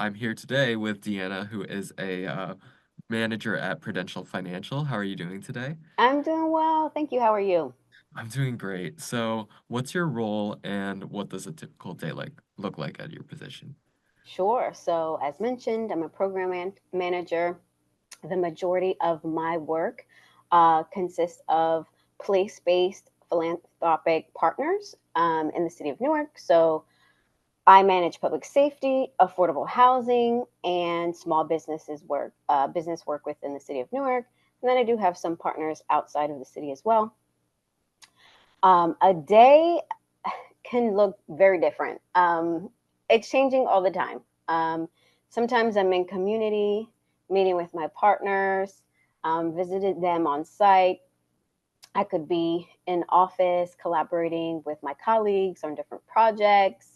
I'm here today with Deanna, who is a manager at Prudential Financial. How are you doing today? I'm doing well. Thank you. How are you? I'm doing great. So, what's your role and what does a typical day look like at your position? Sure. So, as mentioned, I'm a manager. The majority of my work consists of place based philanthropic partners in the city of Newark. So, I manage public safety, affordable housing, and small business work within the city of Newark. And then I do have some partners outside of the city as well. A day can look very different. It's changing all the time. Sometimes I'm in community, meeting with my partners, visited them on site. I could be in office collaborating with my colleagues on different projects,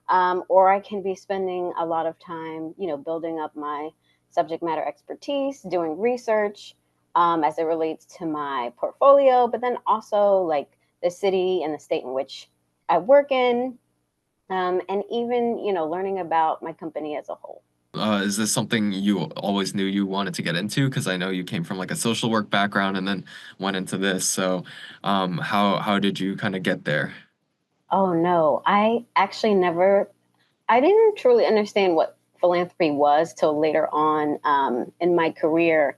or I can be spending a lot of time, building up my subject matter expertise, doing research as it relates to my portfolio, but then also like the city and the state in which I work in, and even learning about my company as a whole. Is this something you always knew you wanted to get into? Because I know you came from like a social work background and then went into this. So, how did you kind of get there? Oh no, I actually never. I didn't truly understand what philanthropy was till later on in my career.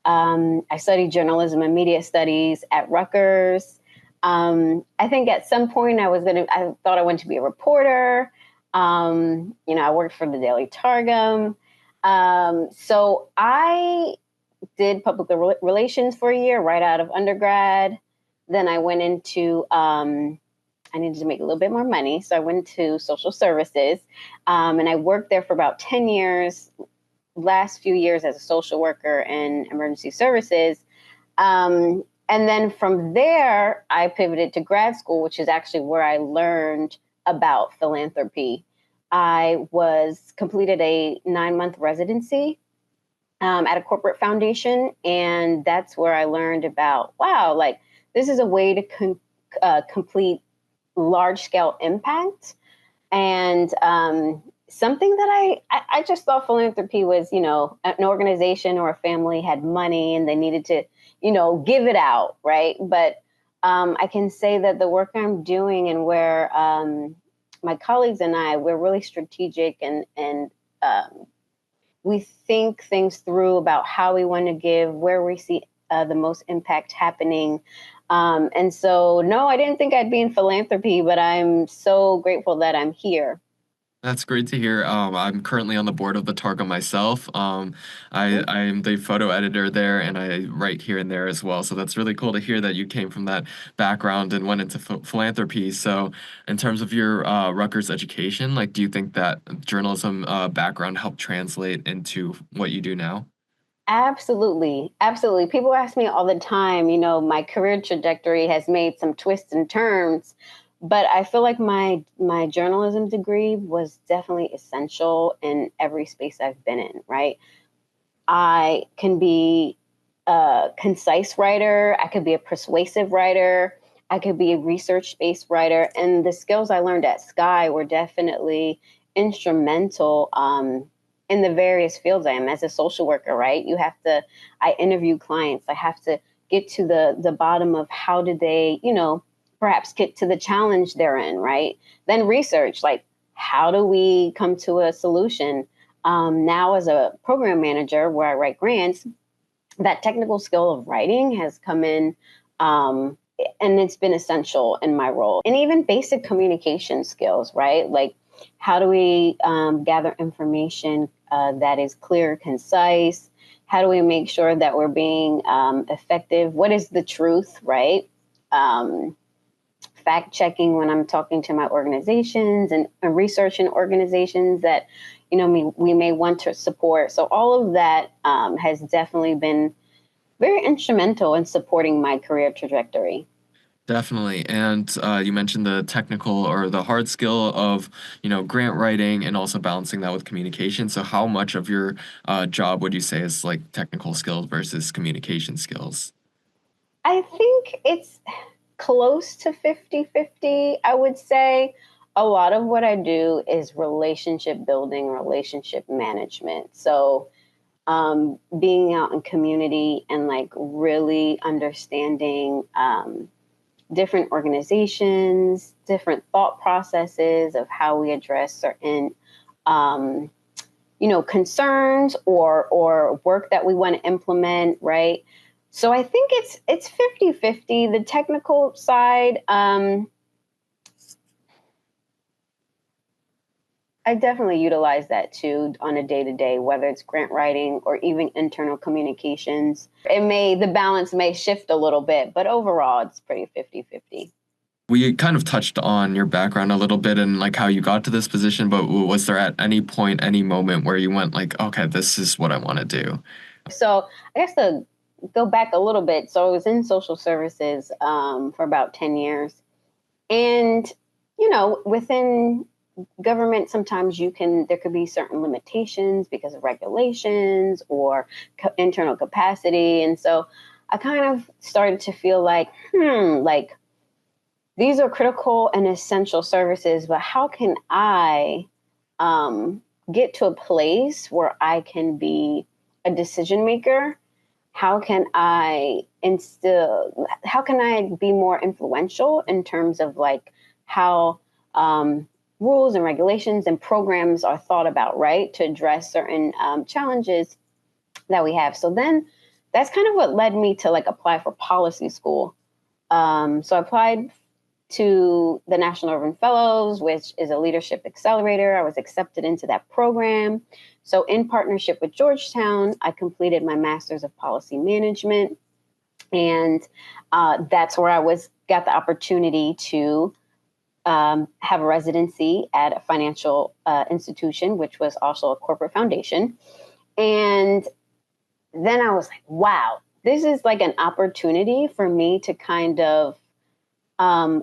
I studied journalism and media studies at Rutgers. I think at some point I thought I wanted to be a reporter. I worked for the Daily Targum. So I did public relations for a year right out of undergrad. Then I went into, I needed to make a little bit more money. So I went to social services and I worked there for about 10 years, last few years as a social worker in emergency services. And then from there, I pivoted to grad school, which is actually where I learned about philanthropy. I was completed a 9-month residency at a corporate foundation, and that's where I learned about wow, like this is a way to complete large scale impact and something that I just thought philanthropy was, an organization or a family had money and they needed to, give it out, right? But I can say that the work I'm doing and where my colleagues and we're really strategic and we think things through about how we want to give, where we see the most impact happening. And so, no, I didn't think I'd be in philanthropy, but I'm so grateful that I'm here. That's great to hear. I'm currently on the board of the Targa myself. Cool. I'm the photo editor there, and I write here and there as well. So that's really cool to hear that you came from that background and went into philanthropy. So, in terms of your Rutgers education, like, do you think that journalism background helped translate into what you do now? Absolutely. Absolutely. People ask me all the time, my career trajectory has made some twists and turns, but I feel like my journalism degree was definitely essential in every space I've been in, right? I can be a concise writer, I could be a persuasive writer, I could be a research-based writer, and the skills I learned at Sky were definitely instrumental in the various fields I am as a social worker, right? I interview clients. I have to get to the bottom of how did they, perhaps get to the challenge they're in, right? Then research, like how do we come to a solution? Now, as a program manager where I write grants, that technical skill of writing has come in and it's been essential in my role. And even basic communication skills, right? Like, how do we gather information that is clear, concise? How do we make sure that we're being effective? What is the truth, right? Um, Fact checking when I'm talking to my organizations and researching organizations that we may want to support. So all of that has definitely been very instrumental in supporting my career trajectory. Definitely. And you mentioned the technical or the hard skill of, grant writing and also balancing that with communication. So how much of your job would you say is like technical skills versus communication skills? I think it's close to 50-50. I would say. A lot of what I do is relationship building, relationship management. So being out in community and like really understanding different organizations, different thought processes of how we address certain um, concerns or work that we want to implement, right? So I think it's 50-50. The technical side, I definitely utilize that too on a day to day, whether it's grant writing or even internal communications. The balance may shift a little bit, but overall it's pretty 50-50. We kind of touched on your background a little bit and like how you got to this position, but was there at any point, any moment where you went like, okay, this is what I want to do? So I guess to go back a little bit, so I was in social services for about 10 years. And, within government, sometimes there could be certain limitations because of regulations or internal capacity. And so I kind of started to feel like, like these are critical and essential services, but how can I get to a place where I can be a decision maker? How can I be more influential in terms of like how rules and regulations and programs are thought about, right, to address certain challenges that we have. So then that's kind of what led me to like apply for policy school. So I applied to the National Urban Fellows, which is a leadership accelerator. I was accepted into that program. So in partnership with Georgetown, I completed my Master's of Policy Management. And that's where got the opportunity to have a residency at a financial institution, which was also a corporate foundation. And then I was like, wow, this is like an opportunity for me to kind of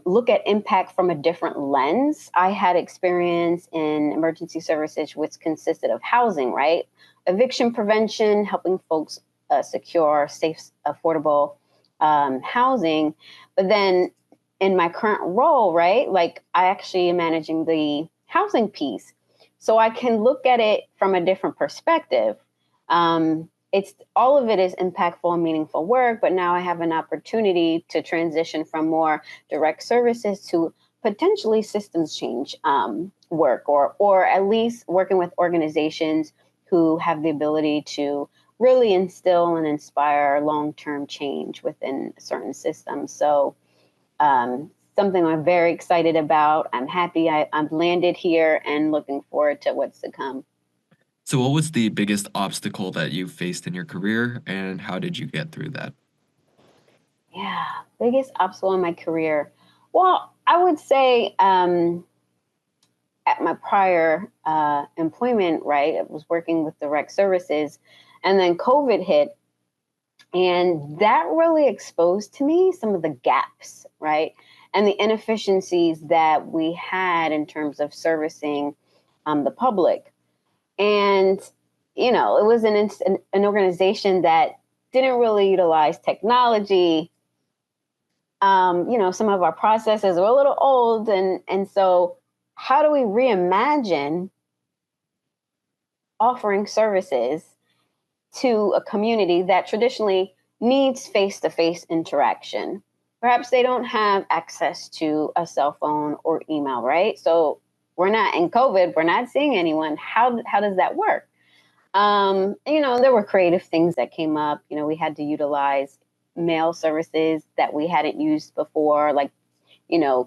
look at impact from a different lens. I had experience in emergency services, which consisted of housing, right? Eviction prevention, helping folks secure safe, affordable housing. But then in my current role, right, like I actually am managing the housing piece. So I can look at it from a different perspective. It's all of it is impactful and meaningful work, but now I have an opportunity to transition from more direct services to potentially systems change work, or at least working with organizations who have the ability to really instill and inspire long-term change within certain systems. So something I'm very excited about. I'm happy I've landed here and looking forward to what's to come. So, what was the biggest obstacle that you faced in your career, and how did you get through that? Yeah, biggest obstacle in my career. Well, I would say at my prior employment, right, I was working with direct services, and then COVID hit, and that really exposed to me some of the gaps, right, and the inefficiencies that we had in terms of servicing the public. And it was an organization that didn't really utilize technology. Some of our processes were a little old, and so how do we reimagine offering services to a community that traditionally needs face-to-face interaction? Perhaps they don't have access to a cell phone or email, right? So we're not in COVID, we're not seeing anyone. How does that work? There were creative things that came up. We had to utilize mail services that we hadn't used before, like,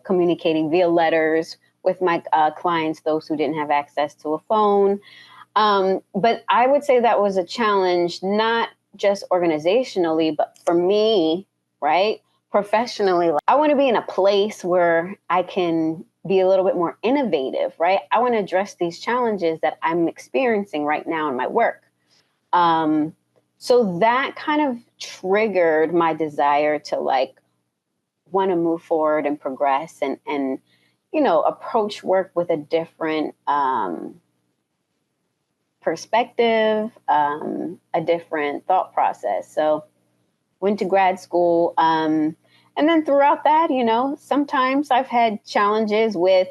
communicating via letters with my clients, those who didn't have access to a phone. But I would say that was a challenge, not just organizationally, but for me, right? Professionally, I want to be in a place where I can be a little bit more innovative, right? I want to address these challenges that I'm experiencing right now in my work. So that kind of triggered my desire to like want to move forward and progress and approach work with a different perspective, a different thought process. So went to grad school. And then throughout that, sometimes I've had challenges with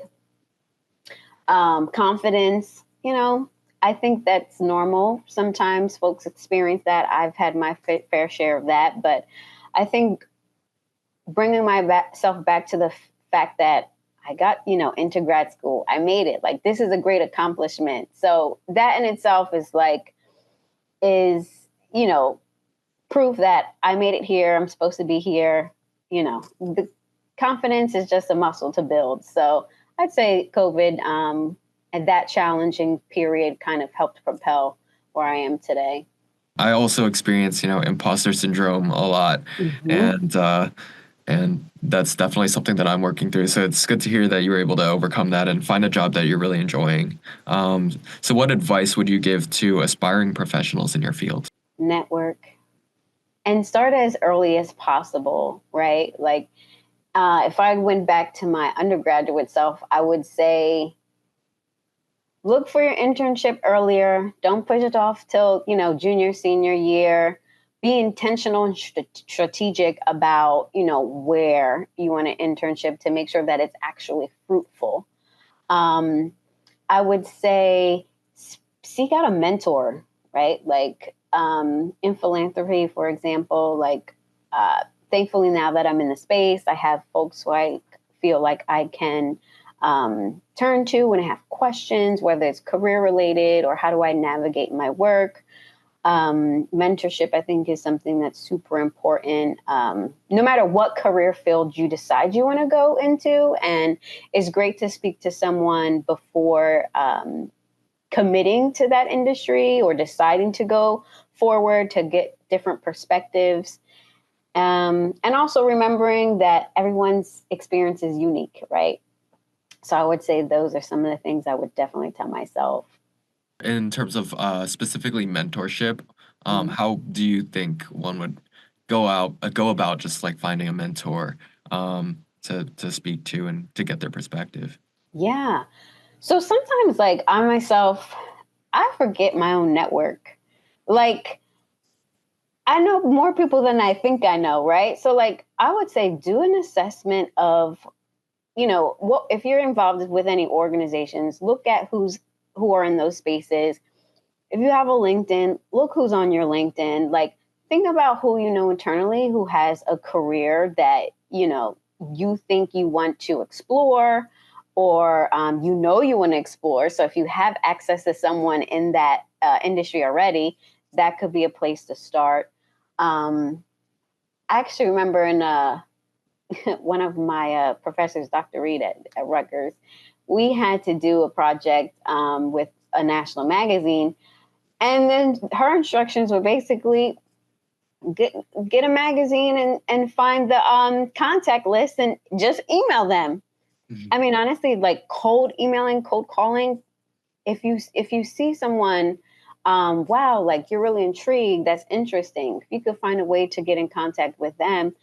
Confidence, I think that's normal. Sometimes folks experience that. I've had my fair share of that, but I think bringing myself back to the fact that I got, into grad school, I made it. Like, this is a great accomplishment. So that in itself is, you know, proof that I made it here. I'm supposed to be here. The confidence is just a muscle to build. So I'd say COVID and that challenging period kind of helped propel where I am today. I also experience, imposter syndrome a lot, Hmm. and that's definitely something that I'm working through. So it's good to hear that you were able to overcome that and find a job that you're really enjoying. So what advice would you give to aspiring professionals in your field? Network and start as early as possible, right? Like, if I went back to my undergraduate self, I would say look for your internship earlier. Don't push it off till, junior, senior year. Be intentional and strategic about, where you want an internship to make sure that it's actually fruitful. Um, I would say seek out a mentor, right? Like, in philanthropy, for example, like, thankfully now that I'm in the space, I have folks who I feel like I can turn to when I have questions, whether it's career related or how do I navigate my work. Mentorship, I think, is something that's super important, no matter what career field you decide you want to go into. And it's great to speak to someone before committing to that industry or deciding to go forward to get different perspectives. And also remembering that everyone's experience is unique, right? So I would say those are some of the things I would definitely tell myself. In terms of specifically mentorship, Mhm. how do you think one would go about just like finding a mentor to speak to and to get their perspective? Yeah. So sometimes, like, I myself, I forget my own network. Like, I know more people than I think I know, right? So, like, I would say do an assessment of, what if you're involved with any organizations, look at who are in those spaces. If you have a LinkedIn, look who's on your LinkedIn. Like, think about who you know internally who has a career that, you think you want to explore or you want to explore. So if you have access to someone in that industry already, that could be a place to start. I actually remember in one of my professors, Dr. Reed at Rutgers, we had to do a project with a national magazine, and then her instructions were basically get get a magazine and find the contact list and just email them. I Mhm. mean, honestly, like cold emailing, cold calling. If you see someone, wow, like you're really intrigued, that's interesting. If you could find a way to get in contact with them,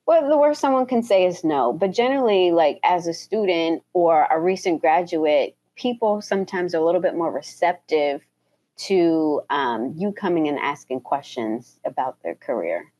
well, the worst someone can say is no. But generally, like as a student or a recent graduate, people sometimes are a little bit more receptive to you coming and asking questions about their career.